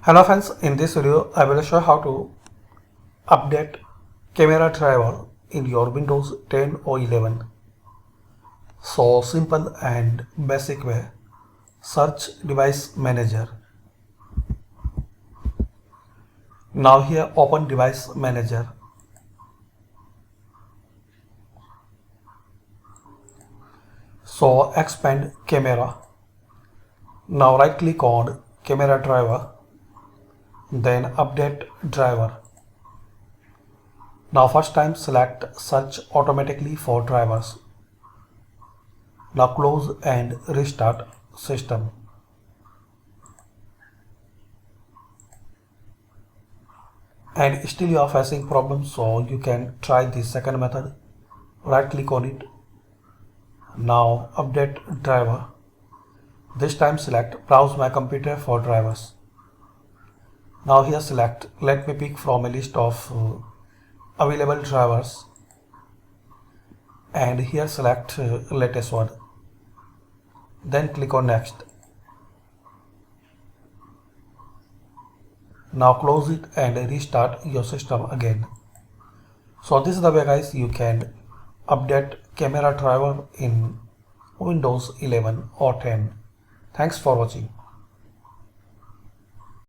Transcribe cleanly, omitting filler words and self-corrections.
Hello friends, in this video I will show how to update camera driver in your Windows 10 or 11. So simple and basic way. Search device manager. Now here open device manager. So expand camera. Now right click on camera driver. Then update driver. Now first time select search automatically for drivers. Now close and restart system. And still you are facing problems, so you can try the second method. Right click on it. Now update driver. This time select browse my computer for drivers. Now here select let me pick from a list of available drivers, and here select latest one. Then click on next. Now close it and restart your system again. So this is the way guys you can update camera driver in Windows 11 or 10. Thanks for watching.